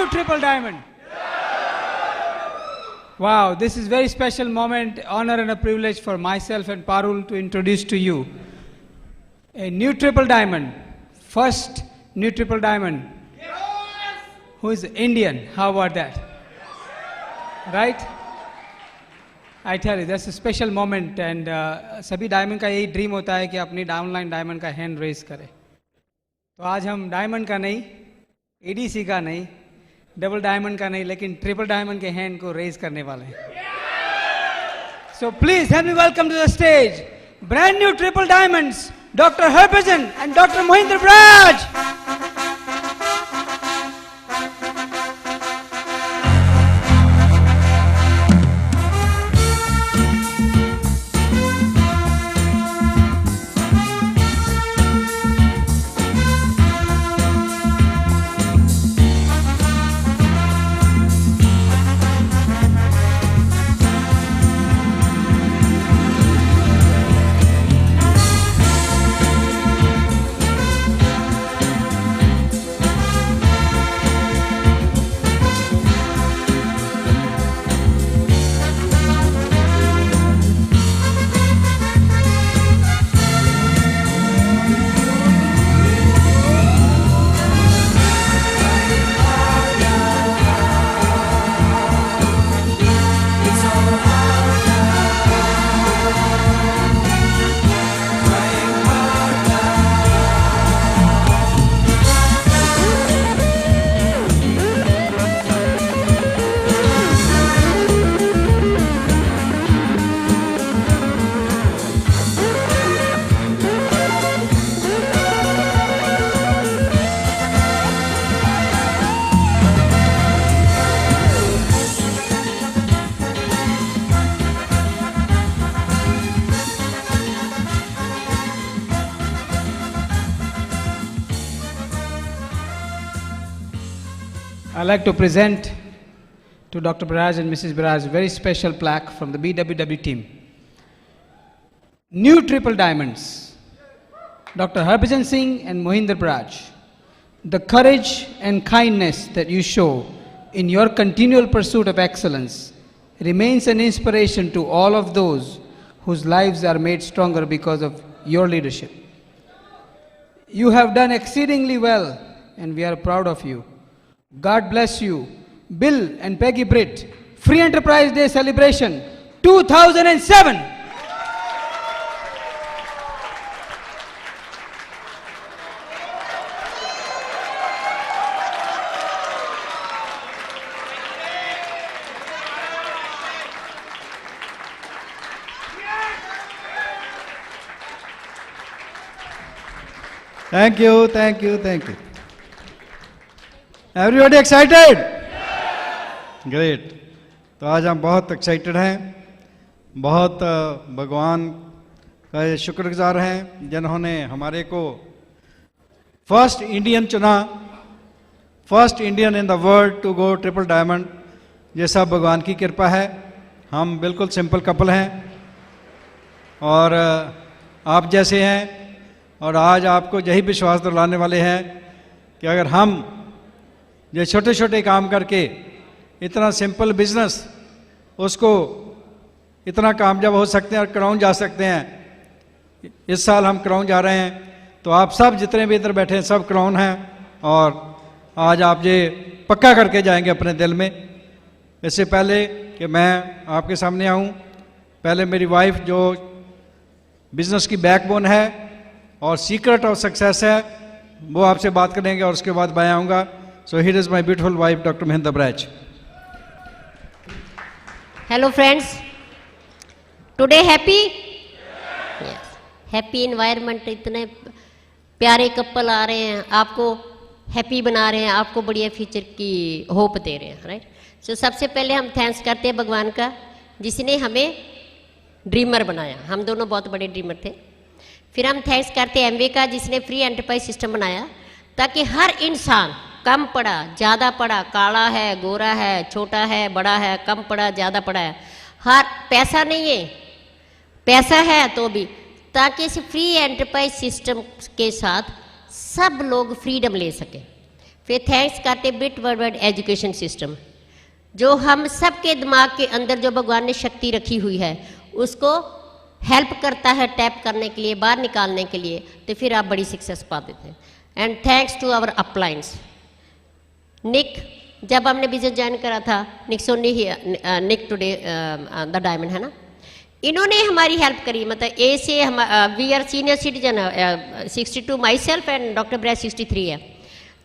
new triple diamond. Wow, this is very special moment, honor and a privilege for myself and Parul to introduce to you a new triple diamond, first new triple diamond, who is Indian. How about that? Right? I tell you, that's a special moment and सभी diamond का यही dream होता है कि अपनी downline diamond का hand raise करे. तो आज हम डायमंड का नहीं, एडीसी का नहीं, डबल डायमंड का नहीं, लेकिन ट्रिपल डायमंड के हैंड को रेज करने वाले हैं. So please help me welcome to the stage brand new triple diamonds, doctor Harbhajan and doctor Mohinder Baraj. I'd like to present to Dr. Baraj and Mrs. Baraj a very special plaque from the BWW team. New triple diamonds, Dr. Harbhajan Singh and Mohinder Baraj. The courage and kindness that you show in your continual pursuit of excellence remains an inspiration to all of those whose lives are made stronger because of your leadership. You have done exceedingly well and we are proud of you. God bless you. Bill and Peggy Britt, Free Enterprise Day Celebration 2007. Thank you, thank you, thank you. Everybody excited? Great. तो आज हम बहुत excited हैं, बहुत भगवान का शुक्रगुजार हैं जिन्होंने हमारे को फर्स्ट इंडियन चुना, first Indian in the world to go triple diamond. ये सब भगवान की कृपा है. हम बिल्कुल सिंपल कपल हैं और आप जैसे हैं और आज आपको यही विश्वास दिलाने वाले हैं कि अगर हम ये छोटे छोटे काम करके इतना सिंपल बिजनेस उसको इतना कामयाब हो सकते हैं और क्राउन जा सकते हैं. इस साल हम क्राउन जा रहे हैं, तो आप सब जितने भी इधर बैठे हैं सब क्राउन हैं और आज आप ये पक्का करके जाएंगे अपने दिल में. इससे पहले कि मैं आपके सामने आऊँ, पहले मेरी वाइफ जो बिजनेस की बैकबोन है और सीक्रेट ऑफ सक्सेस है वो आपसे बात करेंगे और उसके बाद मैं आऊँगा. So here is my beautiful wife, Dr. Mohinder Baraj. Hello friends. Today happy? Yes. Happy environment. इतने प्यारे कपल आ रहे हैं, आपको हैप्पी बना रहे हैं, आपको बढ़िया फ्यूचर की होप दे रहे हैं, राइट? सो सबसे पहले हम थैंक्स करते हैं भगवान का जिसने हमें ड्रीमर बनाया. हम दोनों बहुत बड़े ड्रीमर थे. फिर हम थैंक्स करते हैं एमवे का जिसने फ्री एंटरप्राइज सिस्टम बनाया ताकि हर इंसान कम पड़ा, ज़्यादा पड़ा, काला है, गोरा है, छोटा है, बड़ा है, कम पड़ा, ज़्यादा पड़ा है, हर पैसा नहीं है, पैसा है तो भी, ताकि इस फ्री एंटरप्राइज सिस्टम के साथ सब लोग फ्रीडम ले सकें. फिर थैंक्स करते ब्रिट वर्ल्ड एजुकेशन सिस्टम, जो हम सबके दिमाग के अंदर जो भगवान ने शक्ति रखी हुई है उसको हेल्प करता है टैप करने के लिए, बाहर निकालने के लिए, तो फिर आप बड़ी सक्सेस पा देते हैं। एंड थैंक्स टू आवर अपलाइंस निक, जब हमने बिजनेस ज्वाइन करा था, निक टुडे द डायमंड है ना, इन्होंने हमारी हेल्प करी। मतलब ए से हम we are senior citizen, 62 myself and doctor Brad 63 है।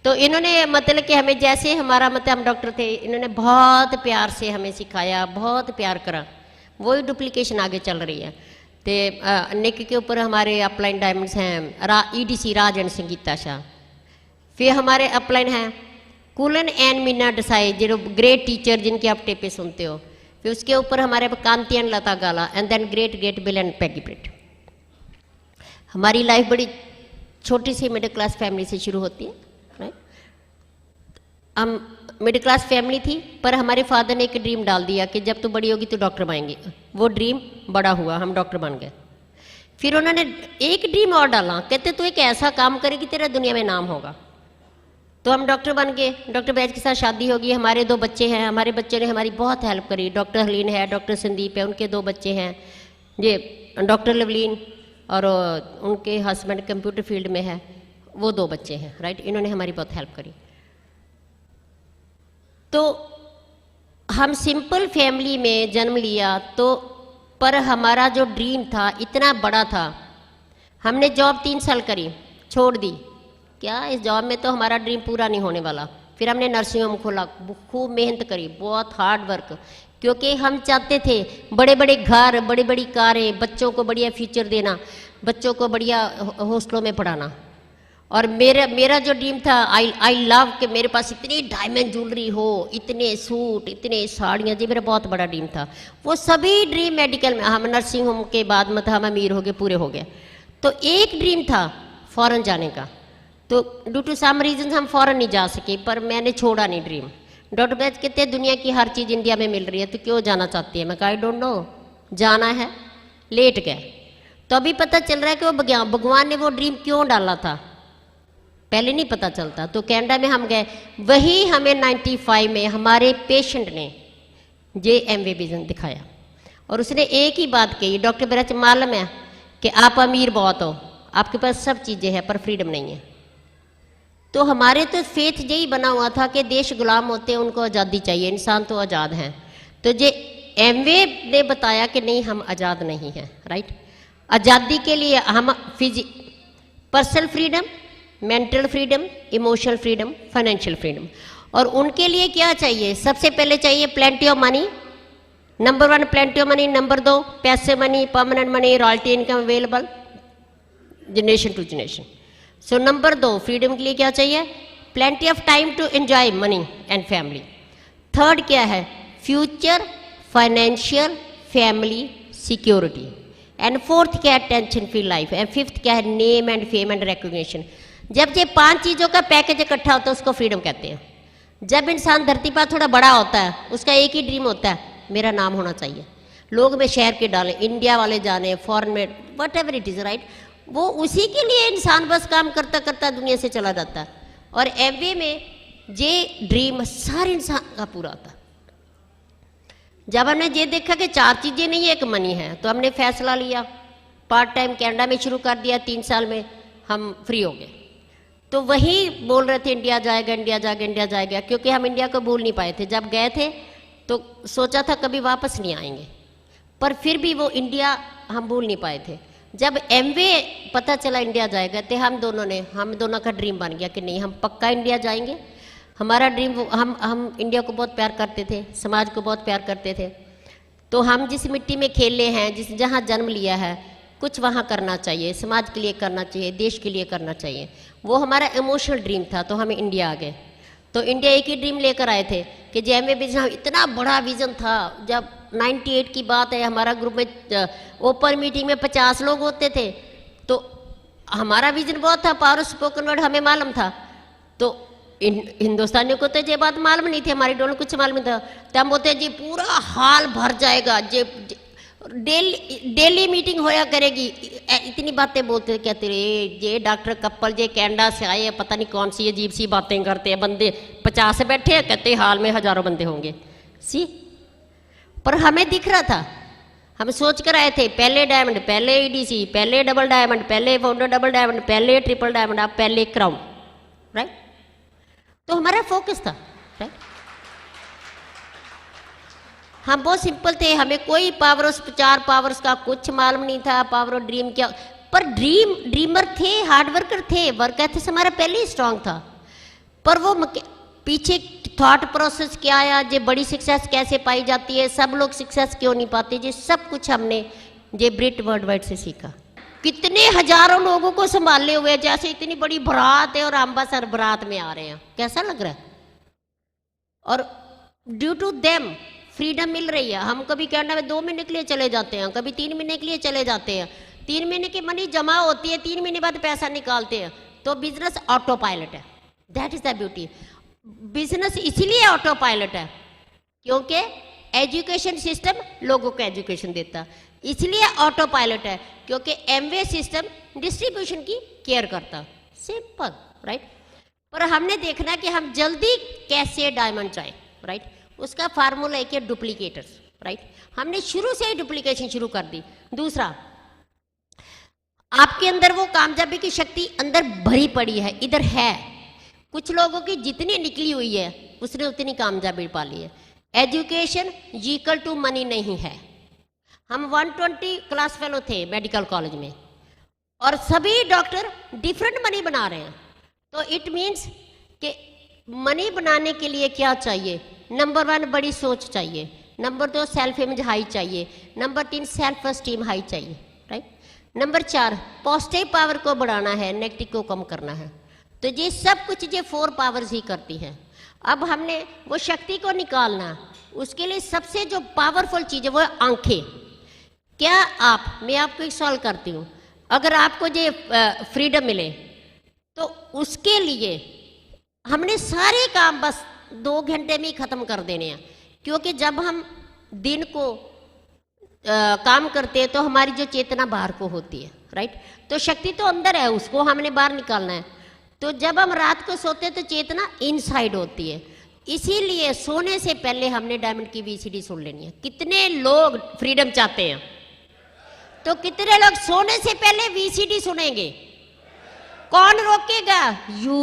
तो इन्होंने मतलब कि हमें जैसे हमारा मतलब हम डॉक्टर थे, इन्होंने बहुत प्यार से हमें सिखाया, बहुत प्यार करा, वही डुप्लीकेशन आगे चल रही है। तो निक के ऊपर हमारे अपलाइन डायमंड्स हैं EDC Raj and Sangeeta Shah. फिर हमारे अपलाइन हैं कुलन एंड मीना डसाई, जो ग्रेट टीचर जिनके आप टेपे सुनते हो। फिर उसके ऊपर हमारे Kanti and Lata Gala, and then great Bill and Peggy Britt. हमारी लाइफ बड़ी छोटी सी मिडिल क्लास फैमिली से शुरू होती है, राइट। हम मिडिल क्लास फैमिली थी, पर हमारे फादर ने एक ड्रीम डाल दिया कि जब तू बड़ी होगी तो डॉक्टर बनेंगी। वो ड्रीम बड़ा हुआ, हम डॉक्टर बन गए। फिर उन्होंने एक ड्रीम और डाला, कहते तू एक ऐसा काम करेगी तेरा दुनिया में नाम होगा। तो हम डॉक्टर बन गए। डॉक्टर बैज के साथ शादी होगी, हमारे 2 बच्चे हैं। हमारे बच्चों ने हमारी बहुत हेल्प करी। डॉक्टर हलीन है, डॉक्टर संदीप है, उनके 2 बच्चे हैं। ये डॉक्टर लवलीन और उनके हस्बैंड कंप्यूटर फील्ड में है, वो 2 बच्चे हैं, राइट। इन्होंने हमारी बहुत हेल्प करी। तो हम सिंपल फैमिली में जन्म लिया, तो पर हमारा जो ड्रीम था इतना बड़ा था। हमने जॉब 3 साल करी, छोड़ दी। क्या इस जॉब में तो हमारा ड्रीम पूरा नहीं होने वाला। फिर हमने नर्सिंग होम खोला, खूब मेहनत करी, बहुत हार्ड वर्क, क्योंकि हम चाहते थे बड़े बड़े घर, बड़ी बड़ी कारें, बच्चों को बढ़िया फ्यूचर देना, बच्चों को बढ़िया हॉस्टलों में पढ़ाना। और मेरा जो ड्रीम था, आई लव कि मेरे पास इतनी डायमंड ज्वेलरी हो, इतने सूट, इतने साड़ियाँ, जी मेरा बहुत बड़ा ड्रीम था। वो सभी ड्रीम मेडिकल में, हम नर्सिंग होम के बाद मतलब हम अमीर हो गए, पूरे हो गए। तो एक ड्रीम था फॉरेन जाने का, तो ड्यू टू सम रीजन हम फॉरेन नहीं जा सके, पर मैंने छोड़ा नहीं ड्रीम। डॉक्टर बैज कहते हैं दुनिया की हर चीज़ इंडिया में मिल रही है, तो क्यों जाना चाहती है? मैं कहा आई डोंट नो, जाना है। लेट गए तो अभी पता चल रहा है कि वो भगवान ने वो ड्रीम क्यों डाला था, पहले नहीं पता चलता। तो कनाडा में हम गए, वही हमें 95 में हमारे पेशेंट ने JMV विजन दिखाया, और उसने एक ही बात कही, डॉक्टर बैज मालूम है कि आप अमीर बहुत हो, आपके पास सब चीज़ें हैं, पर फ्रीडम नहीं है। तो हमारे तो फेथ यही बना हुआ था कि देश गुलाम होते हैं, उनको आज़ादी चाहिए, इंसान तो आज़ाद हैं। तो JMV ने बताया कि नहीं, हम आज़ाद नहीं हैं, राइट। आज़ादी के लिए हम personal freedom, mental freedom, emotional freedom, financial freedom. और उनके लिए क्या चाहिए? सबसे पहले चाहिए plenty of money, number 1 plenty of money, number 2 पैसे money, permanent money, royalty income available generation to generation. So number 2 freedom के लिए क्या चाहिए? Plenty of time to enjoy money and family. Third क्या है? Future, financial, family, security. And fourth क्या है? Tension free life. And fifth क्या है? Name and fame and recognition. जब ये 5 चीज़ों का पैकेज इकट्ठा होता है उसको फ्रीडम कहते हैं। जब इंसान धरती पर थोड़ा बड़ा होता है, उसका एक ही ड्रीम होता है, मेरा नाम होना चाहिए, लोग में शहर के डालें, इंडिया वाले जाने, फॉरेन में, what ever it is, right. वो उसी के लिए इंसान बस काम करता करता दुनिया से चला जाता है। और एमवे में ये ड्रीम सारे इंसान का पूरा होता है। जब हमने ये देखा कि 4 चीज़ें नहीं, एक मनी है, तो हमने फैसला लिया, पार्ट टाइम कनाडा में शुरू कर दिया। 3 साल में हम फ्री हो गए। तो वही बोल रहे थे इंडिया जाएगा, इंडिया जाएगा, इंडिया जाएगा, क्योंकि हम इंडिया को भूल नहीं पाए थे। जब गए थे तो सोचा था कभी वापस नहीं आएंगे, पर फिर भी वो इंडिया हम भूल नहीं पाए थे। जब एमवे पता चला इंडिया जाएगा, तो हम दोनों का ड्रीम बन गया कि नहीं, हम पक्का इंडिया जाएंगे। हमारा ड्रीम, हम इंडिया को बहुत प्यार करते थे, समाज को बहुत प्यार करते थे। तो हम जिस मिट्टी में खेले हैं, जहाँ जन्म लिया है, कुछ वहाँ करना चाहिए, समाज के लिए करना चाहिए, देश के लिए करना चाहिए। वो हमारा इमोशनल ड्रीम था। तो हम इंडिया आ गए। तो इंडिया एक ही ड्रीम लेकर आए थे कि JMV विजन, इतना बड़ा विजन था। जब 98 की बात है, हमारा ग्रुप में ओपन मीटिंग में 50 लोग होते थे। तो हमारा विजन बहुत था, पावर ऑफ स्पोकन वर्ड हमें मालूम था। तो हिंदुस्तानियों को तो ये बात मालूम नहीं थी, हमारी डोल कुछ मालूम था। तो हम बोलते जी पूरा हाल भर जाएगा, डेली मीटिंग होया करेगी, इतनी बातें बोलते कहते रहे ये डॉक्टर कपल जे कैनेडा से आए हैं, पता नहीं कौन सी अजीब सी बातें करते हैं, बंदे 50 बैठे हैं, कहते हाल में हजारों बंदे होंगे सी। पर हमें दिख रहा था, हम सोच कर आए थे पहले डायमंड, पहले ईडीसी, पहले डबल डायमंड, पहले फाउंडर डबल डायमंड, पहले ट्रिपल डायमंड, अब पहले क्राउन, राइट। तो हमारा फोकस था, राइट। हम बहुत सिंपल थे, हमें कोई पावर ऑफ 4 पावर्स का कुछ मालूम नहीं था, पावर ऑफ ड्रीम क्या, पर ड्रीमर थे, हार्ड वर्कर थे, वर्क एथिक्स हमारा पहले ही स्ट्रांग था। पर वो पीछे थॉट प्रोसेस क्या आया, ये बड़ी सक्सेस कैसे पाई जाती है, सब लोग सक्सेस क्यों नहीं पाते, ये सब कुछ हमने ये ब्रिट वर्ल्ड वाइड से सीखा। कितने हजारों लोगों को संभाले हुए, जैसे इतनी बड़ी बारात है और हम बस हर बारात में आ रहे हैं, कैसा लग रहा है। और ड्यू टू देम फ्रीडम मिल रही है। हम कभी कनाडा में 2 महीने के लिए चले जाते हैं, कभी 3 महीने के लिए चले जाते हैं, 3 महीने की मनी जमा होती है, 3 महीने बाद पैसा निकालते हैं। तो बिजनेस ऑटो पायलट है, that is the beauty. Business इसीलिए ऑटो पायलट है क्योंकि एजुकेशन सिस्टम लोगों को एजुकेशन देता, इसलिए ऑटो पायलट है क्योंकि एमवे सिस्टम डिस्ट्रीब्यूशन की केयर करता, सिंपल, राइट। पर हमने देखना कि हम जल्दी कैसे डायमंड चाहे, राइट। उसका फार्मूला है कि डुप्लीकेटर्स, राइट। हमने शुरू से ही डुप्लीकेशन शुरू कर दी। दूसरा, आपके अंदर वो कामयाबी की शक्ति अंदर भरी पड़ी है, इधर है। कुछ लोगों की जितनी निकली हुई है उसने उतनी कामयाबी पा ली है। एजुकेशन इक्वल टू मनी नहीं है। हम 120 क्लास फेलो थे मेडिकल कॉलेज में और सभी डॉक्टर डिफरेंट मनी बना रहे हैं। तो इट मीन्स कि मनी बनाने के लिए क्या चाहिए, नंबर 1 बड़ी सोच चाहिए, नंबर 2 सेल्फ इमेज हाई चाहिए, नंबर 3 सेल्फ एस्टीम हाई चाहिए, राइट। नंबर 4 पॉजिटिव पावर को बढ़ाना है, नेगेटिव को कम करना है। तो ये सब कुछ ये 4 पावर्स ही करती हैं। अब हमने वो शक्ति को निकालना, उसके लिए सबसे जो पावरफुल चीज़ है वो है आंखें। क्या आप, मैं आपको एक सवाल करती हूँ, अगर आपको ये फ्रीडम मिले तो उसके लिए हमने सारे काम बस 2 घंटे में ही ख़त्म कर देने हैं। क्योंकि जब हम दिन को काम करते हैं तो हमारी जो चेतना बाहर को होती है, राइट। तो शक्ति तो अंदर है, उसको हमने बाहर निकालना है। तो जब हम रात को सोते हैं तो चेतना इनसाइड होती है, इसीलिए सोने से पहले हमने डायमंड की वीसीडी सुन लेनी है। कितने लोग फ्रीडम चाहते हैं, तो कितने लोग सोने से पहले वीसीडी सुनेंगे? कौन रोकेगा? यू।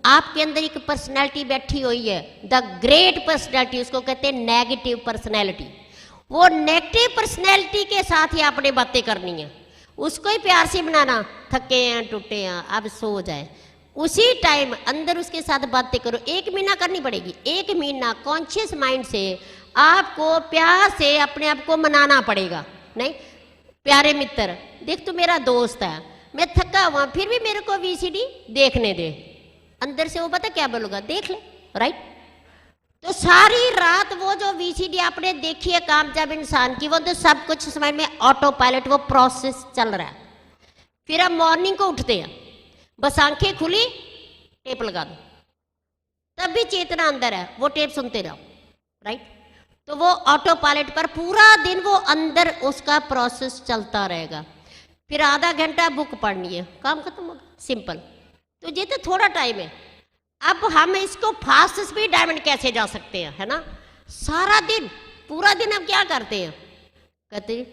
आपके अंदर एक पर्सनैलिटी बैठी हुई है, द ग्रेट पर्सनैलिटी, उसको कहते हैं नेगेटिव पर्सनैलिटी। वो नेगेटिव पर्सनैलिटी के साथ ही आपने बातें करनी है, उसको ही प्यार से बनाना। थके हैं, टूटे हैं, अब सो जाए, उसी टाइम अंदर उसके साथ बातें करो। 1 महीना करनी पड़ेगी, 1 महीना कॉन्शियस माइंड से आपको प्यार से अपने आप को मनाना पड़ेगा। नहीं, प्यारे मित्र देख, तू मेरा दोस्त है, मैं थका हुआ फिर भी मेरे को वीसीडी देखने दे। अंदर से वो पता क्या बोलूगा, देख ले, राइट। तो सारी रात वो जो वीसीडी आपने देखी है कामयाब इंसान की, वो तो सब कुछ समझ में ऑटो पायलट वो प्रोसेस चल रहा है। फिर हम मॉर्निंग को उठते हैं, बस आंखें खुली, टेप लगा दो, तब भी चेतना अंदर है, वो टेप सुनते रहो, राइट। तो वो ऑटो पायलट पर पूरा दिन वो अंदर उसका प्रोसेस चलता रहेगा। फिर आधा घंटा बुक पढ़नी है, काम खत्म होगा, सिंपल। तो ये तो थोड़ा टाइम है। अब हम इसको फास्ट स्पीड डायमंड कैसे जा सकते हैं, है ना। सारा दिन, पूरा दिन हम क्या करते हैं, कहते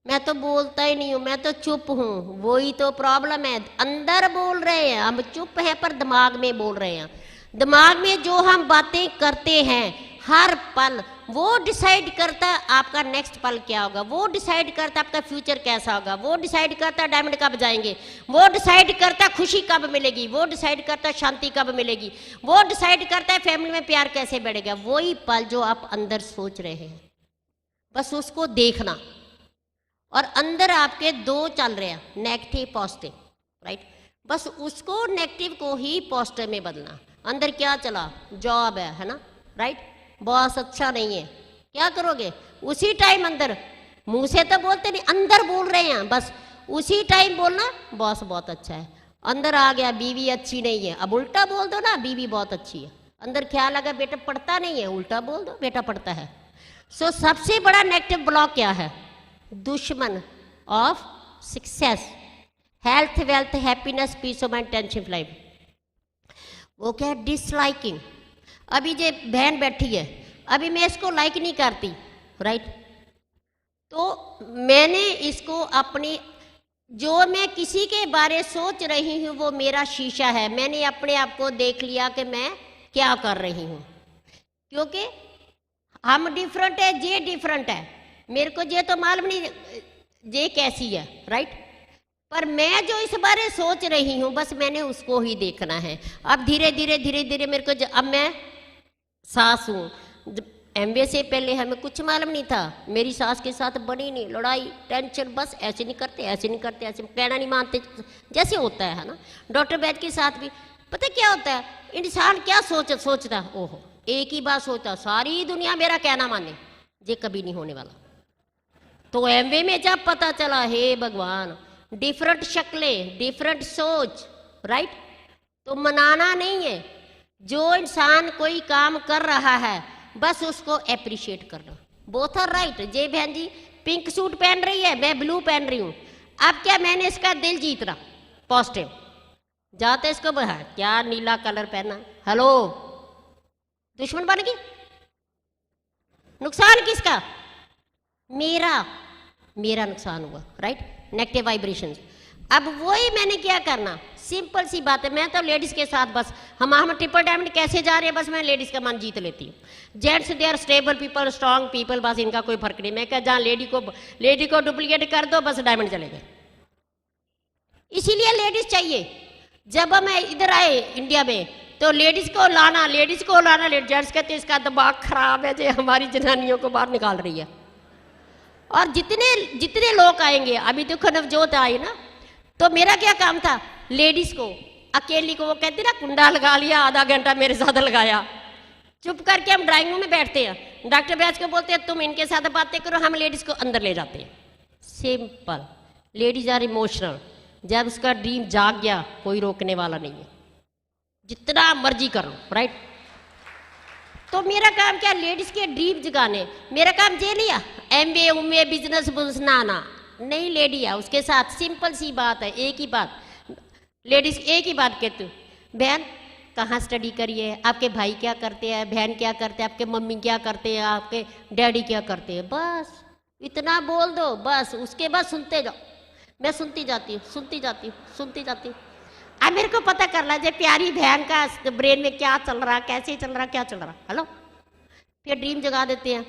मैं तो बोलता ही नहीं हूं, मैं तो चुप हूं। वही तो प्रॉब्लम है, अंदर बोल रहे हैं, हम चुप हैं पर दिमाग में बोल रहे हैं। दिमाग में जो हम बातें करते हैं हर पल, वो डिसाइड करता है आपका नेक्स्ट पल क्या होगा, वो डिसाइड करता है आपका फ्यूचर कैसा होगा, वो डिसाइड करता है डायमंड कब जाएंगे, वो डिसाइड करता है खुशी कब मिलेगी, वो डिसाइड करता है शांति कब मिलेगी, वो डिसाइड करता है फैमिली में प्यार कैसे बढ़ेगा। वही पल जो आप अंदर सोच रहे हैं, बस उसको देखना। और अंदर आपके 2 चल रहे हैं, नेगेटिव पॉजिटिव, राइट। बस उसको नेगेटिव को ही पॉजिटिव में बदलना। अंदर क्या चला, जॉब है ना, राइट। बॉस अच्छा नहीं है, क्या करोगे? उसी टाइम अंदर, मुंह से तो बोलते नहीं, अंदर बोल रहे हैं, बस उसी टाइम बोलना बॉस बहुत अच्छा है। अंदर आ गया बीवी अच्छी नहीं है, अब उल्टा बोल दो ना, बीवी बहुत अच्छी है। अंदर ख्याल आ गया बेटा पढ़ता नहीं है, उल्टा बोल दो बेटा पढ़ता है। सो सबसे बड़ा नेगेटिव ब्लॉक क्या है? दुश्मन of success, health, wealth, happiness, peace of mind, tension free life. वो क्या है? डिसलाइकिंग। अभी जो बहन बैठी है, अभी मैं इसको लाइक नहीं करती, राइट? तो मैंने इसको अपनी, जो मैं किसी के बारे सोच रही हूँ वो मेरा शीशा है। मैंने अपने आप को देख लिया कि मैं क्या कर रही हूँ, क्योंकि हम डिफरेंट है, ये डिफरेंट है। मेरे को ये तो मालूम नहीं ये कैसी है, राइट? पर मैं जो इस बारे सोच रही हूँ बस मैंने उसको ही देखना है। अब धीरे धीरे धीरे धीरे मेरे को अब मैं सास हूँ। MBA से पहले हमें कुछ मालूम नहीं था। मेरी सास के साथ बड़ी नहीं लड़ाई, टेंशन, बस ऐसे नहीं करते, ऐसे नहीं करते, ऐसे कहना नहीं मानते, जैसे होता है ना। डॉक्टर वैद के साथ भी पता क्या होता है, इंसान क्या सोचता, ओहो एक ही बात सोचता, सारी दुनिया मेरा कहना माने, ये कभी नहीं होने वाला। तो MBA में जब पता चला, हे भगवान, डिफरेंट शक्लें, डिफरेंट सोच, राइट? तो मनाना नहीं है, जो इंसान कोई काम कर रहा है बस उसको एप्रिशिएट करना। Both are right. जय बहन जी पिंक सूट पहन रही है, मैं ब्लू पहन रही हूँ। अब क्या मैंने इसका दिल जीतना, पॉजिटिव जाते इसको क्या नीला कलर पहना, हेलो, दुश्मन बन गई। नुकसान किसका? मेरा नुकसान हुआ, राइट? Negative vibrations. अब वही मैंने क्या करना, सिंपल सी बात है। मैं तो लेडीज के साथ बस हम ट्रिपल डायमंड कैसे जा रहे हैं, बस मैं लेडीज का मन जीत लेती हूँ। Gents they are stable people, strong people, बस इनका कोई फर्क नहीं। मैं क्या, जहाँ लेडी को डुप्लीकेट कर दो बस डायमंड चले गए। इसीलिए लेडीज चाहिए। जब हम इधर आए इंडिया में तो लेडीज को लाना, जेंट्स कहते इसका दिमाग खराब है, जो हमारी जनानियों को बाहर निकाल रही है। और जितने लोग आएंगे, अभी देखो नवजोत आई ना, तो मेरा क्या काम था, लेडीज को अकेली को, वो कहती ना कुंडा लगा लिया, आधा घंटा मेरे साथ लगाया, चुप करके हम ड्राइंग रूम में बैठते हैं। डॉक्टर बैच को बोलते हैं तुम इनके साथ बातें करो, हम लेडीज को अंदर ले जाते हैं। सिंपल। Ladies are emotional. जब उसका ड्रीम जाग गया कोई रोकने वाला नहीं है, जितना मर्जी कर लो, राइट? तो मेरा काम क्या, लेडीज के ड्रीम जगाने। मेरा काम ये लिया MBA बिजनेस ना नहीं, लेडी है उसके साथ सिंपल सी बात है, एक ही बात। लेडीज एक ही बात कहती हूँ, बहन कहाँ स्टडी करी है, आपके भाई क्या करते हैं, बहन क्या करते हैं, आपके मम्मी क्या करते हैं, आपके डैडी क्या करते हैं, बस इतना बोल दो, बस उसके बाद सुनते जाओ। मैं सुनती जाती हूँ। अब मेरे को पता करना है प्यारी बहन का ब्रेन में क्या चल रहा, कैसे चल रहा, क्या चल रहा, हेलो। फिर ड्रीम जगा देते हैं।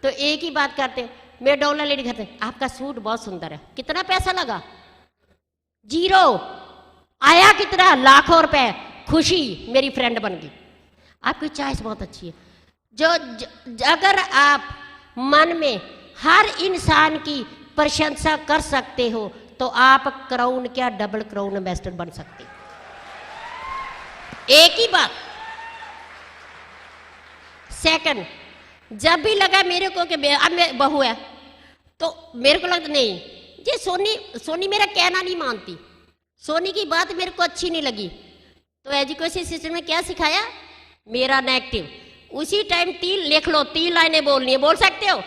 तो एक ही बात करते हैं, मैं डॉलर लेडी करते, आपका सूट बहुत सुंदर है, कितना पैसा लगा? 0। आया कितना? लाखों रुपए। खुशी, मेरी फ्रेंड बन गई। आपकी चॉइस बहुत अच्छी है। अगर आप मन में हर इंसान की प्रशंसा कर सकते हो तो आप क्राउन क्या डबल क्राउन एम्बेसडर बन सकते। एक ही बात। सेकंड, जब भी लगा मेरे को कि अब मैं बहू है, तो मेरे को लगता नहीं ये सोनी मेरा कहना नहीं मानती, सोनी की बात मेरे को अच्छी नहीं लगी, तो एजुकेशन सिस्टम में क्या सिखाया, मेरा नेगेटिव। उसी टाइम 3 लिख लो, 3 लाइनें बोलनी है, बोल सकते हो।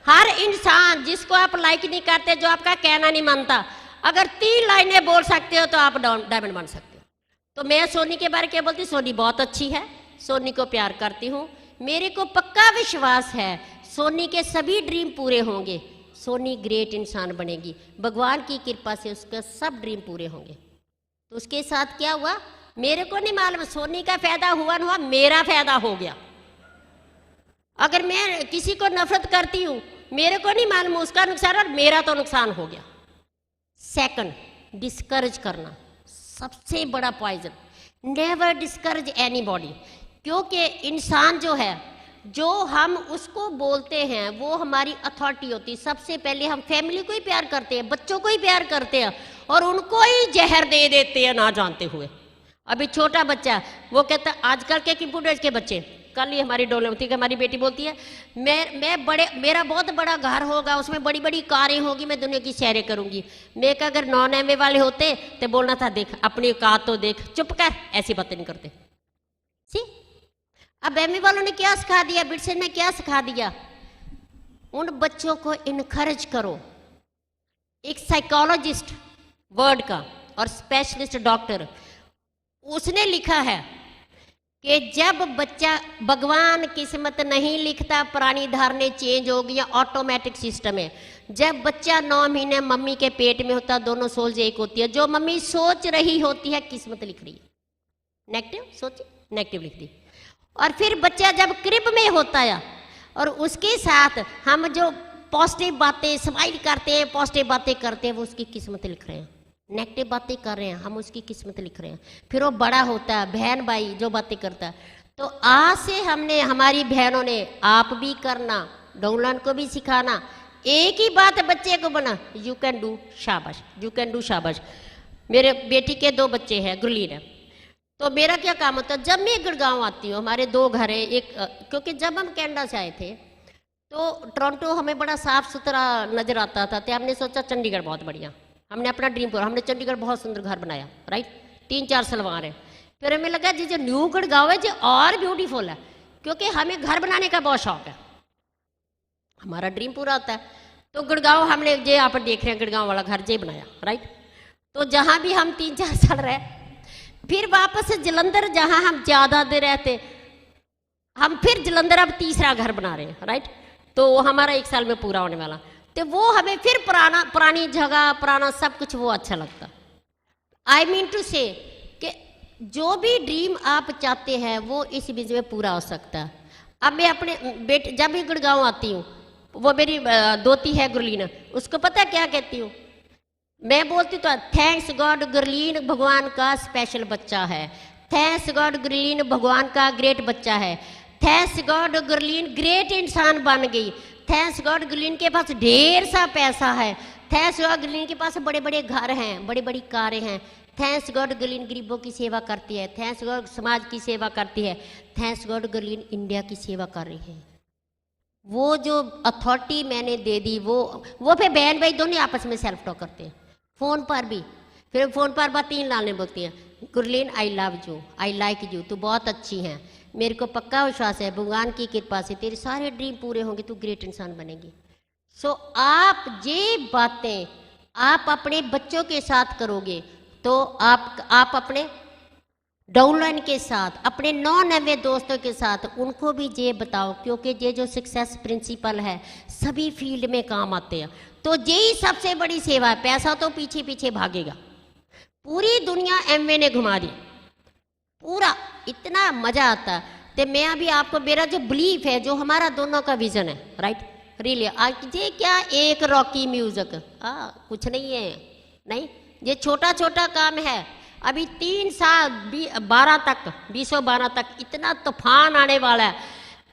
हर इंसान जिसको आप लाइक नहीं करते, जो आपका कहना नहीं मानता, अगर 3 लाइनें बोल सकते हो तो आप डायमंड बन सकते हो। तो मैं सोनी के बारे में क्या बोलती, सोनी बहुत अच्छी है, सोनी को प्यार करती हूँ, मेरे को पक्का विश्वास है सोनी के सभी ड्रीम पूरे होंगे, सोनी ग्रेट इंसान बनेगी, भगवान की कृपा से उसके सब ड्रीम पूरे होंगे। तो उसके साथ क्या हुआ मेरे को नहीं मालूम, सोनी का फायदा हुआ न हुआ, मेरा फायदा हो गया। अगर मैं किसी को नफरत करती हूँ, मेरे को नहीं मालूम उसका नुकसान और मेरा तो नुकसान हो गया। सेकंड, डिस्करेज करना सबसे बड़ा पॉइजन। नेवर डिस्करेज एनीबॉडी, क्योंकि इंसान जो है, जो हम उसको बोलते हैं वो हमारी अथॉरिटी होती है। सबसे पहले हम फैमिली को ही प्यार करते हैं, बच्चों को ही प्यार करते हैं और उनको ही जहर दे देते हैं ना जानते हुए। अभी छोटा बच्चा वो कहता है, आजकल के कंप्यूटर के बच्चे, कल ही हमारी डोलमती की हमारी बेटी बोलती है, मेरा बहुत बड़ा घर होगा, उसमें बड़ी बड़ी कारें होगी, मैं दुनिया की सैरें करूंगी। मैं कहा अगर नॉन MA वाले होते तो बोलना था, देख अपनी औकात तो देख, चुप कर, ऐसी बातें नहीं करते। सी अब MA वालों ने क्या सिखा दिया, बिटसेन ने क्या सिखा दिया, उन बच्चों को इनकरेज करो, एक साइकोलॉजिस्ट वर्ड का और स्पेशलिस्ट डॉक्टर, उसने लिखा है कि जब बच्चा, भगवान किस्मत नहीं लिखता, पुरानी धारणे चेंज हो गई, ऑटोमेटिक सिस्टम है। जब बच्चा 9 महीने मम्मी के पेट में होता, दोनों सोल्स एक होती है। जो मम्मी सोच रही होती है किस्मत लिख रही है, नेगेटिव सोचे नेगेटिव लिख दी। और फिर बच्चा जब क्रिब में होता है और उसके साथ हम जो पॉजिटिव बातें स्माइल करते हैं, पॉजिटिव बातें करते हैं, वो उसकी किस्मत लिख रहे हैं। नेगेटिव बातें कर रहे हैं, हम उसकी किस्मत लिख रहे हैं। फिर वो बड़ा होता है, बहन भाई जो बातें करता है। तो आज से हमने, हमारी बहनों ने, आप भी करना, डाउनलाइन को भी सिखाना, एक ही बात बच्चे को बना, यू कैन डू, शाबाश, यू कैन डू, शाबाश। मेरे बेटी के 2 बच्चे हैं, गुरलीन है। तो मेरा क्या काम होता है, जब मैं गुड़गांव आती हूँ, हमारे 2 घर है, एक क्योंकि जब हम कनाडा से आए थे तो टोरंटो हमें बड़ा साफ सुथरा नजर आता था, तो हमने सोचा चंडीगढ़ बहुत बढ़िया, हमने अपना ड्रीम पूरा, हमने चंडीगढ़ बहुत सुंदर घर बनाया, राइट, 3-4 सलवार है। फिर हमें लगा जी जो न्यू गुड़गांव है जो और ब्यूटीफुल है, क्योंकि हमें घर बनाने का बहुत शौक है, हमारा ड्रीम पूरा होता है। तो गुड़गांव हमने, जे आप देख रहे हैं गुड़गांव वाला घर जे बनाया, राइट। तो जहाँ भी हम 3-4 साल रहे, फिर वापस जलंधर जहाँ हम ज़्यादा देर रहते, हम फिर जलंधर अब तीसरा घर बना रहे हैं, राइट। तो हमारा 1 साल में पूरा होने वाला। तो वो हमें फिर पुरानी जगह, पुराना सब कुछ वो अच्छा लगता। आई मीन टू से कि जो भी ड्रीम आप चाहते हैं वो इस बीच में पूरा हो सकता है। अब मैं अपने बेटे, जब भी गुड़गांव आती हूँ, वो मेरी दोती है गुरलीन, उसको पता क्या कहती हूँ मैं, बोलती तो थैंक्स गॉड गुरलीन भगवान का स्पेशल बच्चा है, थैंक्स गॉड गुरलीन भगवान का ग्रेट बच्चा है, थैंक्स गॉड गुरलीन ग्रेट इंसान बन गई, थैंक्स गॉड गुरलीन के पास ढेर सा पैसा है, थैंक्स गॉड गुरलीन के पास बड़े बड़े घर हैं, बड़ी बड़ी कारें हैं, थैंक्स गॉड गुरलीन गरीबों की सेवा करती है, थैंक्स गॉड समाज की सेवा करती है, थैंक्स गॉड गुरलीन इंडिया की सेवा कर रही है। वो जो अथॉरिटी मैंने दे दी, वो फिर बहन भाई दोनों आपस में सेल्फ टॉक करते हैं, फोन पर भी। फिर फोन पर बात 3 लाने बोलती हैं, Gurleen I love you, I like you, तू बहुत अच्छी है, मेरे को पक्का विश्वास है भगवान की कृपा से तेरे सारे ड्रीम पूरे होंगे, तू ग्रेट इंसान बनेगी। सो आप ये बातें आप अपने बच्चों के साथ करोगे तो आप अपने डाउनलाइन के साथ, अपने 99 दोस्तों के साथ उनको भी ये बताओ, क्योंकि ये जो सक्सेस प्रिंसिपल है सभी फील्ड में काम आते हैं। तो यही सबसे बड़ी सेवा है। पैसा तो पीछे पीछे भागेगा, पूरी दुनिया एमवे ने घुमा दी, पूरा इतना मजा आता। तो मैं अभी आपको, मेरा जो बिलीफ है, जो हमारा दोनों का विजन है, राइट, रियली आज ये क्या एक रॉकी म्यूजिक कुछ नहीं है, नहीं, ये छोटा छोटा काम है। अभी 3 साल 2012 तक इतना तूफान आने वाला है।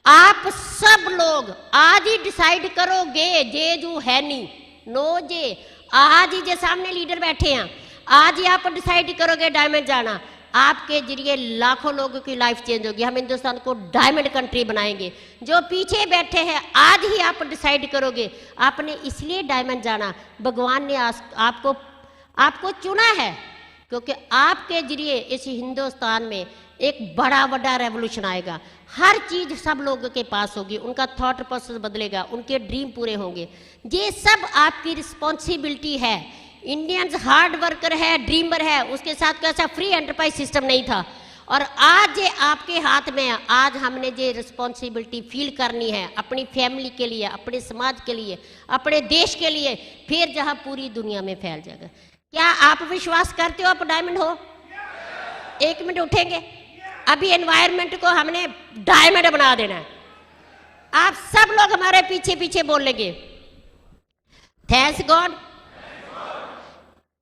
आप सब लोग आज ही डिसाइड करोगे, जे जो है नहीं नो जे, आज ही जे सामने लीडर बैठे हैं, आज ही आप डिसाइड करोगे डायमंड जाना, आपके जरिए लाखों लोगों की लाइफ चेंज होगी। हम हिंदुस्तान को डायमंड कंट्री बनाएंगे। जो पीछे बैठे हैं आज ही आप डिसाइड करोगे, आपने इसलिए डायमंड जाना, भगवान ने आपको चुना है, क्योंकि आपके जरिए इस हिंदुस्तान में एक बड़ा रेवोल्यूशन आएगा। हर चीज सब लोगों के पास होगी, उनका थॉट प्रोसेस बदलेगा, उनके ड्रीम पूरे होंगे। ये सब आपकी रिस्पॉन्सिबिलिटी है। इंडियंस हार्ड वर्कर है, ड्रीमर है, उसके साथ कैसा फ्री एंटरप्राइज सिस्टम नहीं था, और आज ये आपके हाथ में है। आज हमने ये रिस्पॉन्सिबिलिटी फील करनी है अपनी फैमिली के लिए, अपने समाज के लिए, अपने देश के लिए, फिर जहां पूरी दुनिया में फैल जाएगा। क्या आप विश्वास करते हो आप डायमंड हो? 1 मिनट उठेंगे। अभी एनवायरनमेंट को हमने डायमंड बना देना है। आप सब लोग हमारे पीछे पीछे बोलेंगे, थैंक्स गॉड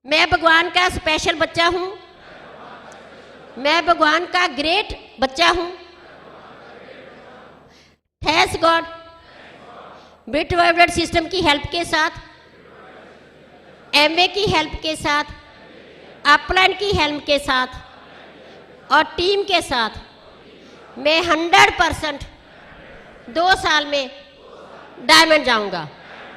मैं भगवान का स्पेशल बच्चा हूं, मैं भगवान का ग्रेट बच्चा हूं। Thanks God bit vibrate system की हेल्प के साथ, एमवे की हेल्प के साथ, अपलाइन की हेल्प के साथ और टीम के साथ मैं 100% 2 साल में डायमंड जाऊंगा।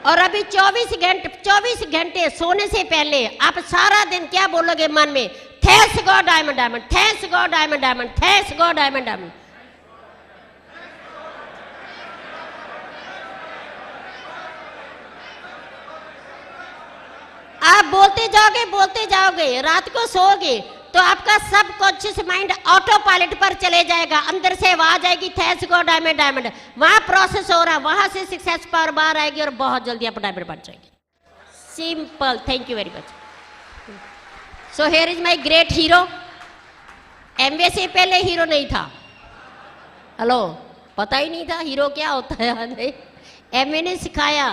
और अभी 24 घंटे सोने से पहले आप सारा दिन क्या बोलोगे मन में? Thanks God diamond diamond, thanks God diamond diamond, thanks God diamond diamond. बोलते जाओगे, रात को सोओगे तो आपका सब कॉन्शियस माइंड ऑटो पायलट पर चले जाएगा, अंदर से आवाज आएगी thanks God I am a diamond, वहां प्रोसेस हो रहा है, वहां से सक्सेस पावर बाहर आएगी और बहुत जल्दी आप डायमंड बन जाएंगे। Simple. Thank you very much. So here is my great hero. Amway से पहले हीरो नहीं था। हेलो, पता ही नहीं था हीरो क्या होता है। एमवे ने सिखाया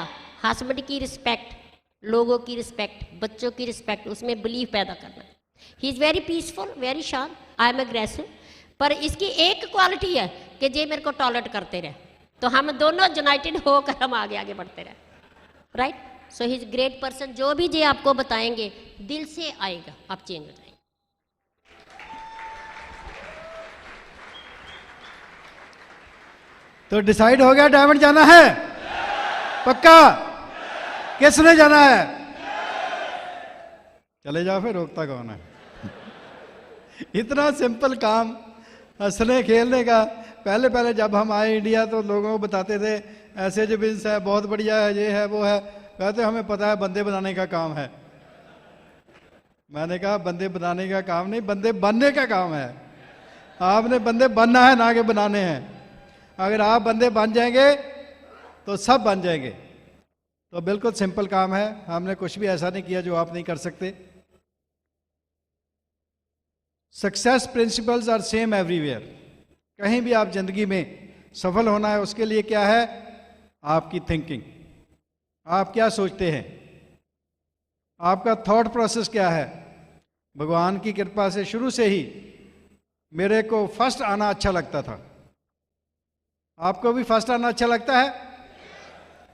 हस्बैंड की रिस्पेक्ट, लोगों की रिस्पेक्ट, बच्चों की रिस्पेक्ट, उसमें बिलीव पैदा करना। He is very peaceful, very शांत, आई एम एग्रेसिव, पर इसकी एक क्वालिटी है कि जे मेरे को टॉलरेट करते रहे, तो हम दोनों यूनाइटेड होकर हम आगे आगे बढ़ते रहे। Right. So he is great person. जो भी जे आपको बताएंगे दिल से आएगा, आप चेंज हो जाएंगे। तो डिसाइड हो गया डायमंड जाना है? पक्का? किसने जाना है? चले जाओ, फिर रोकता कौन है? इतना सिंपल काम, हंसने खेलने का। पहले पहले जब हम आए इंडिया तो लोगों को बताते थे ऐसे जो बिजनेस है बहुत बढ़िया है, ये है वो है, कहते हमें पता है बंदे बनाने का काम है। मैंने कहा बंदे बनाने का काम नहीं, बंदे बनने का काम है। आपने बंदे बनना है, ना कि बनाने हैं। अगर आप बंदे बन जाएंगे तो सब बन जाएंगे। तो बिल्कुल सिंपल काम है, हमने कुछ भी ऐसा नहीं किया जो आप नहीं कर सकते। Success principles are same everywhere. कहीं भी आप जिंदगी में सफल होना है, उसके लिए क्या है? आपकी थिंकिंग। आप क्या सोचते हैं, आपका थॉट प्रोसेस क्या है। भगवान की कृपा से शुरू से ही मेरे को फर्स्ट आना अच्छा लगता था। आपको भी फर्स्ट आना अच्छा लगता है?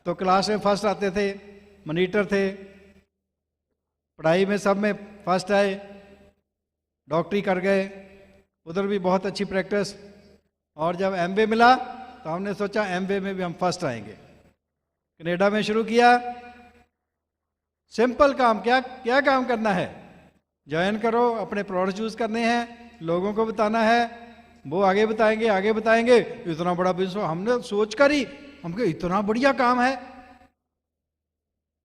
तो क्लास में फर्स्ट आते थे, मॉनिटर थे, पढ़ाई में सब में फर्स्ट आए, डॉक्टरी कर गए, उधर भी बहुत अच्छी प्रैक्टिस। और जब एमबीए मिला तो हमने सोचा एमबीए में भी हम फर्स्ट आएंगे। कनाडा में शुरू किया। सिंपल काम, क्या क्या काम करना है? ज्वाइन करो, अपने प्रोडक्ट चूज करने हैं, लोगों को बताना है, वो आगे बताएंगे आगे बताएंगे। इतना बड़ा बिजनेस हमने सोच कर ही हमको इतना बढ़िया काम है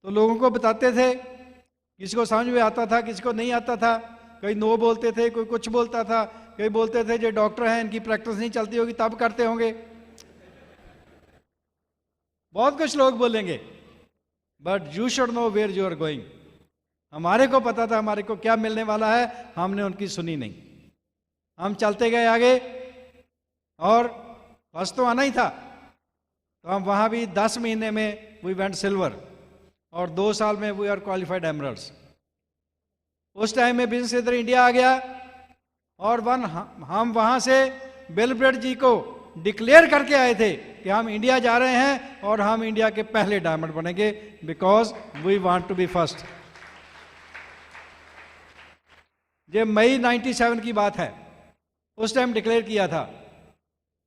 तो लोगों को बताते थे। किसी को समझ में आता था, किसी को नहीं आता था। कई नो बोलते थे, कोई कुछ बोलता था, कई बोलते थे जो डॉक्टर हैं इनकी प्रैक्टिस नहीं चलती होगी तब करते होंगे। बहुत कुछ लोग बोलेंगे, but you should know where you are going. हमारे को पता था हमारे को क्या मिलने वाला है, हमने उनकी सुनी नहीं। हम चलते गए आगे और फर्स्ट तो आना ही था। तो हम वहाँ भी 10 महीने में वी वेंट सिल्वर और 2 साल में वी आर क्वालिफाइड एमरल्ड्स। उस टाइम में बिजनेस इधर इंडिया आ गया और हम वहाँ से बिल ब्रेड जी को डिक्लेयर करके आए थे कि हम इंडिया जा रहे हैं और हम इंडिया के पहले डायमंड बनेंगे because we want to be first. ये मई 97 की बात है, उस टाइम डिक्लेयर किया था।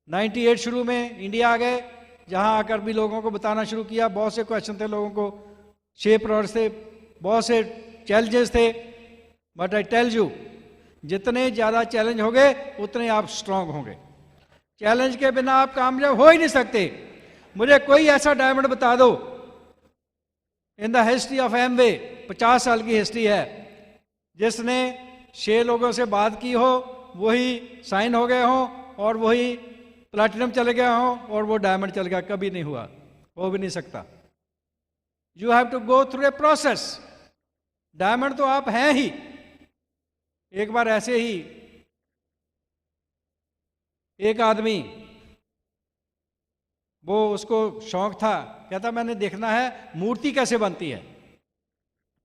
98 शुरू में इंडिया आ गए, जहां आकर भी लोगों को बताना शुरू किया। बहुत से क्वेश्चन थे लोगों को, 6 प्रोडक्ट्स थे, बहुत से चैलेंजेस थे। बट आई टेल यू, जितने ज़्यादा चैलेंज होंगे उतने आप स्ट्रांग होंगे। चैलेंज के बिना आप कामयाब हो ही नहीं सकते। मुझे कोई ऐसा डायमंड बता दो in the history of Amway, 50 साल की हिस्ट्री है, जिसने 6 लोगों से बात की हो, वही साइन हो गए हों और वही प्लैटिनम चले गए हों और वो डायमंड चल गया। कभी नहीं हुआ, हो भी नहीं सकता। You have to go through a process. Diamond तो आप हैं ही। एक बार ऐसे ही एक आदमी, वो उसको शौक था, कहता मैंने देखना है मूर्ति कैसे बनती है।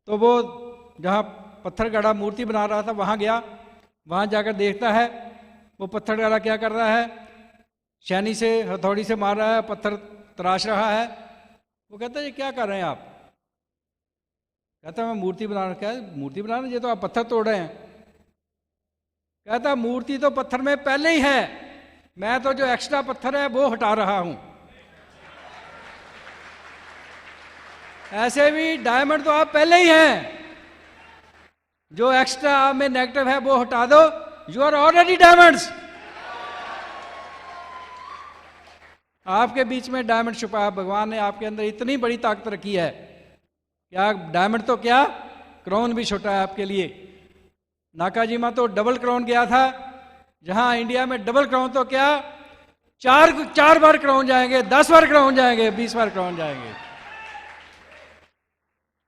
तो वो जहाँ पत्थर गढ़ा मूर्ति बना रहा था वहाँ गया। वहाँ जाकर देखता है वो पत्थर गढ़ा क्या कर रहा है, शैनी से हथौड़ी से मार रहा है, पत्थर तराश रहा है। वो कहता है ये क्या कर रहे हैं आप? कहता मैं मूर्ति बना रहा। क्या मूर्ति बना रहे? ये तो आप पत्थर तोड़ रहे हैं। कहता मूर्ति तो पत्थर में पहले ही है, मैं तो जो एक्स्ट्रा पत्थर है वो हटा रहा हूं। ऐसे भी डायमंड तो आप पहले ही हैं, जो एक्स्ट्रा आप में नेगेटिव है वो हटा दो, यू आर ऑलरेडी डायमंड्स। आपके बीच में डायमंड छुपा है। भगवान ने आपके अंदर इतनी बड़ी ताकत रखी है कि आप डायमंड तो क्या क्राउन भी छोटा है आपके लिए। नाकाजीमा तो डबल क्राउन गया था, जहां इंडिया में डबल क्राउन तो क्या, चार बार क्राउन जाएंगे, 10 बार क्राउन जाएंगे, 20 बार क्राउन जाएंगे।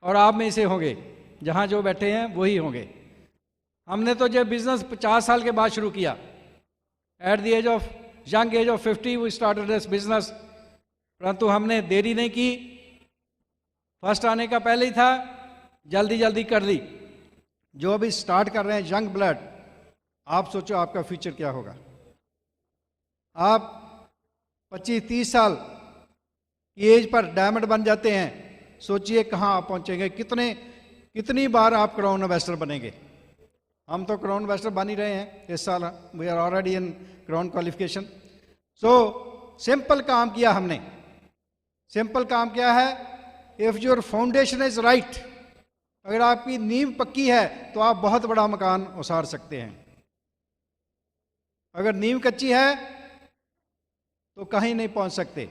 और आप में से होंगे, जहां जो बैठे हैं वही होंगे। हमने तो जब बिजनेस 50 साल के बाद शुरू किया, at the age of young age of 50 we started this business, परंतु हमने देरी नहीं की, फर्स्ट आने का पहले ही था, जल्दी जल्दी कर ली। जो अभी स्टार्ट कर रहे हैं यंग ब्लड, आप सोचो आपका फ्यूचर क्या होगा। आप 25-30 साल की एज पर डायमंड बन जाते हैं, सोचिए कहाँ आप पहुंचेंगे, कितनी बार आप क्राउन इन्वेस्टर बनेंगे। हम तो क्राउन इन्वेस्टर बन ही रहे हैं इस साल, we are already in crown qualification. So simple काम किया हमने, सिंपल काम क्या है, if your foundation is right, अगर आपकी नींव पक्की है तो आप बहुत बड़ा मकान उसार सकते हैं। अगर नींव कच्ची है तो कहीं नहीं पहुंच सकते।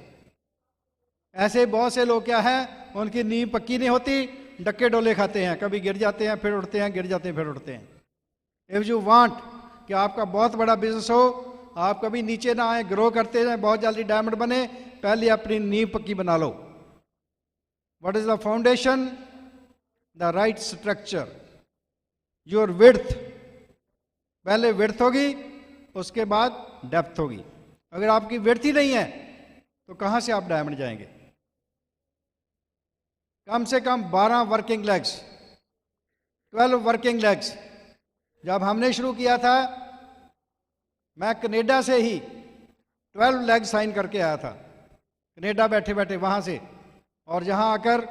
ऐसे बहुत से लोग क्या है, उनकी नींव पक्की नहीं होती, डक्के डोले खाते हैं, कभी गिर जाते हैं फिर उठते हैं, गिर जाते हैं फिर उठते हैं। इफ यू वांट कि आपका बहुत बड़ा बिजनेस हो, आप कभी नीचे ना आए, ग्रो करते जाए, बहुत जल्दी डायमंड बने, पहले अपनी नींव पक्की बना लो। What is the foundation? The right structure, your width, पहले विड्थ होगी उसके बाद डेप्थ होगी। अगर आपकी विड्थ ही नहीं है तो कहां से आप डायमंड जाएंगे। कम से कम 12 वर्किंग लेग्स, 12 वर्किंग लेग्स। जब हमने शुरू किया था, मैं कनाडा से ही 12 लेग साइन करके आया था, कनाडा बैठे बैठे वहां से, और जहां आकर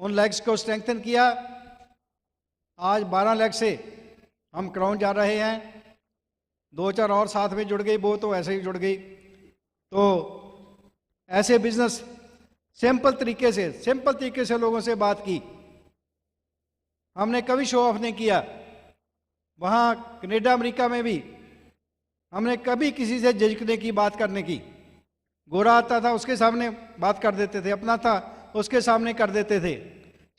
उन लेग्स को स्ट्रेंथन किया। आज 12 लेग से हम क्राउन जा रहे हैं, 2-4 और साथ में जुड़ गई, वो तो ऐसे ही जुड़ गई। तो ऐसे बिजनेस सिंपल तरीके से लोगों से बात की, हमने कभी शो ऑफ नहीं किया। वहाँ कनाडा अमेरिका में भी हमने कभी किसी से झिझकने की, बात करने की, गोरा आता था उसके सामने बात कर देते थे, अपना था उसके सामने कर देते थे।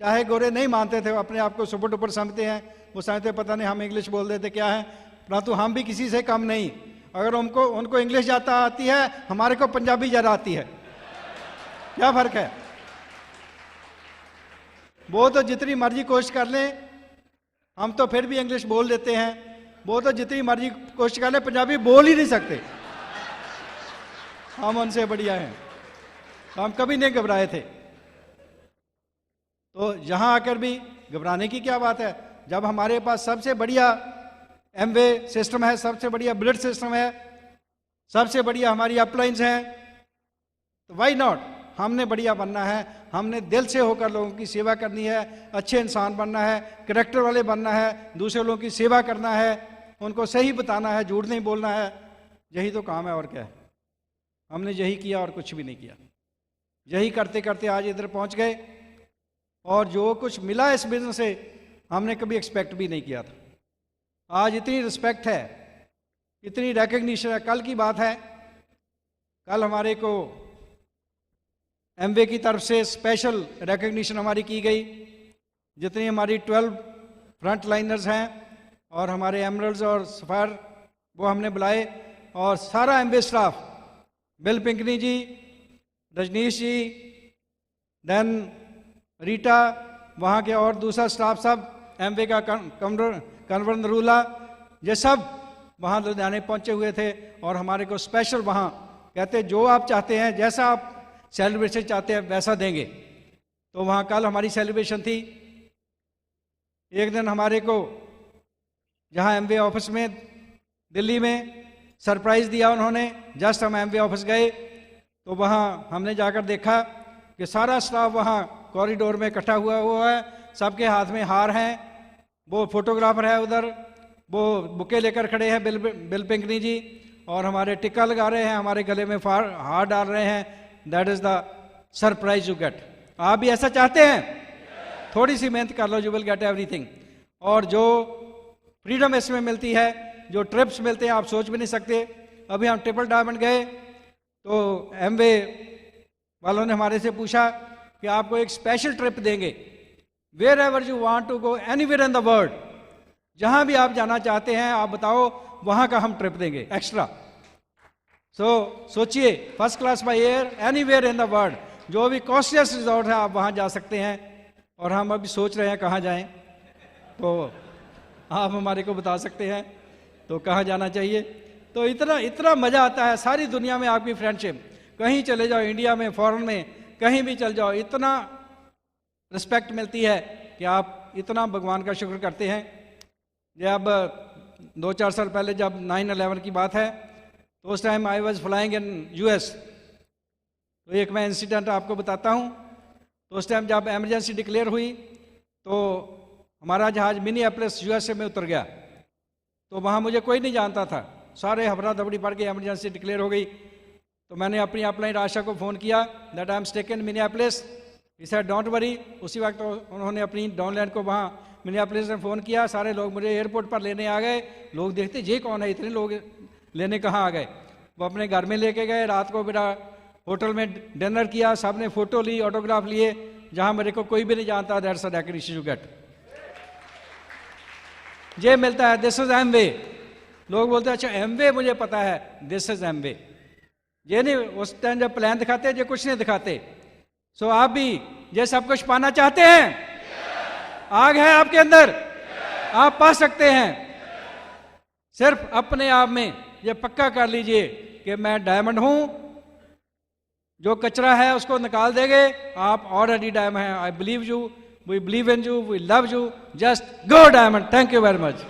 चाहे गोरे नहीं मानते थे, अपने आप को सुपर डुपर समझते हैं, वो समझते पता नहीं हम इंग्लिश बोल देते क्या है, परंतु हम भी किसी से कम नहीं। अगर उनको इंग्लिश ज़्यादा आती है, हमारे को पंजाबी ज़्यादा आती है, क्या फर्क है। वो तो जितनी मर्जी कोशिश कर लें, हम तो फिर भी इंग्लिश बोल देते हैं। वो तो जितनी मर्जी कोशिश कर लें, पंजाबी बोल ही नहीं सकते। हम उनसे बढ़िया हैं, हम कभी नहीं घबराए थे। तो यहां आकर भी घबराने की क्या बात है, जब हमारे पास सबसे बढ़िया एमवे सिस्टम है, सबसे बढ़िया ब्लड सिस्टम है, सबसे बढ़िया हमारी अपलाइंस हैं, तो वाई नॉट। हमने बढ़िया बनना है, हमने दिल से होकर लोगों की सेवा करनी है, अच्छे इंसान बनना है, करैक्टर वाले बनना है, दूसरे लोगों की सेवा करना है, उनको सही बताना है, झूठ नहीं बोलना है। यही तो काम है, और क्या है। हमने यही किया और कुछ भी नहीं किया। यही करते करते आज इधर पहुंच गए, और जो कुछ मिला इस बिजनेस से हमने कभी एक्सपेक्ट भी नहीं किया था। आज इतनी रिस्पेक्ट है, इतनी रिकग्निशन है। कल की बात है, कल हमारे को एमवे की तरफ से स्पेशल रिकग्निशन हमारी की गई। जितनी हमारी 12 फ्रंट लाइनर्स हैं और हमारे एमरल्ड्स और सफायर, वो हमने बुलाए, और सारा एमवे स्टाफ, बिल पिंकनी जी, रजनीश जी, देन रीटा, वहाँ के और दूसरा स्टाफ सब, एमवे का कन्वर नरूला, ये सब वहाँ लुधियाने पहुँचे हुए थे। और हमारे को स्पेशल वहाँ कहते जो आप चाहते हैं, जैसा आप सेलिब्रेशन चाहते हैं वैसा देंगे। तो वहाँ कल हमारी सेलिब्रेशन थी। एक दिन हमारे को जहाँ एमवे ऑफिस में दिल्ली में सरप्राइज दिया उन्होंने। जस्ट हम एमवे ऑफिस गए तो वहाँ हमने जाकर देखा कि सारा स्टाफ वहाँ कॉरिडोर में इकट्ठा हुआ है, सबके हाथ में हार हैं, वो फोटोग्राफर है उधर, वो बुके लेकर खड़े हैं बिल पिंकनी जी, और हमारे टिक्का लगा रहे हैं, हमारे गले में हार डाल रहे हैं। That is the surprise you get. आप भी ऐसा चाहते हैं? थोड़ी सी मेहनत कर लो, यू विल गेट एवरीथिंग। और जो फ्रीडम इसमें मिलती है, जो ट्रिप्स मिलते हैं, आप सोच भी नहीं सकते। अभी हम ट्रिपल डायमंड गए तो एमवे वालों ने हमारे से पूछा कि आपको एक स्पेशल ट्रिप देंगे wherever you want to go, anywhere in the world, जहां भी आप जाना चाहते हैं आप बताओ, वहां का हम ट्रिप देंगे एक्स्ट्रा। सोचिए, first class by air anywhere in the world, जो भी कॉस्टलियस्ट रिजॉर्ट है आप वहां जा सकते हैं। और हम अभी सोच रहे हैं कहाँ जाएं, तो आप हमारे को बता सकते हैं तो कहाँ जाना चाहिए। तो इतना इतना मज़ा आता है, सारी दुनिया में आपकी फ्रेंडशिप, कहीं चले जाओ, इंडिया में, फॉरेन में, कहीं भी चल जाओ, इतना रिस्पेक्ट मिलती है कि आप इतना भगवान का शुक्र करते हैं। जब 2-4 साल पहले जब 9/11 की बात है, तो उस time I was flying in US। तो एक मैं इंसिडेंट आपको बताता हूँ। तो उस टाइम जब एमरजेंसी डिक्लेयर हुई, तो हमारा जहाज़ मिनिएपोलिस USA में उतर गया। तो वहाँ मुझे कोई नहीं जानता था, सारे हबरा दबड़ी पड़ गई, एमरजेंसी डिक्लेयर हो गई। तो मैंने अपनी अपलाइन आशा को फ़ोन किया that I am stuck in Minneapolis. He said don't worry. उसी वक्त तो उन्होंने अपनी डाउनलैंड को वहाँ मिनिएपोलिस में फ़ोन किया, सारे लोग मुझे एयरपोर्ट पर लेने आ गए। लोग देखते ये कौन है, इतने लोग लेने कहाँ आ गए। वो अपने घर में लेके गए, रात को मेरा होटल में डिनर किया, सब ने फ़ोटो ली, ऑटोग्राफ लिए, जहाँ मेरे को कोई भी नहीं जानता। That's a decoration you get, ये मिलता है, दिस इज एमवे। लोग बोलते हैं अच्छा एमवे मुझे पता है, दिस इज एमवे। ये नहीं उस टाइम जब प्लान दिखाते ये कुछ नहीं दिखाते। सो आप भी ये सब कुछ पाना चाहते हैं? आग है आपके अंदर, आप पा सकते हैं। सिर्फ अपने आप में ये पक्का कर लीजिए कि मैं डायमंड हूं। जो कचरा है उसको निकाल देंगे, आप ऑलरेडी डायमंड हैं। I believe you, we believe in you, we love you, just go diamond. Thank you very much.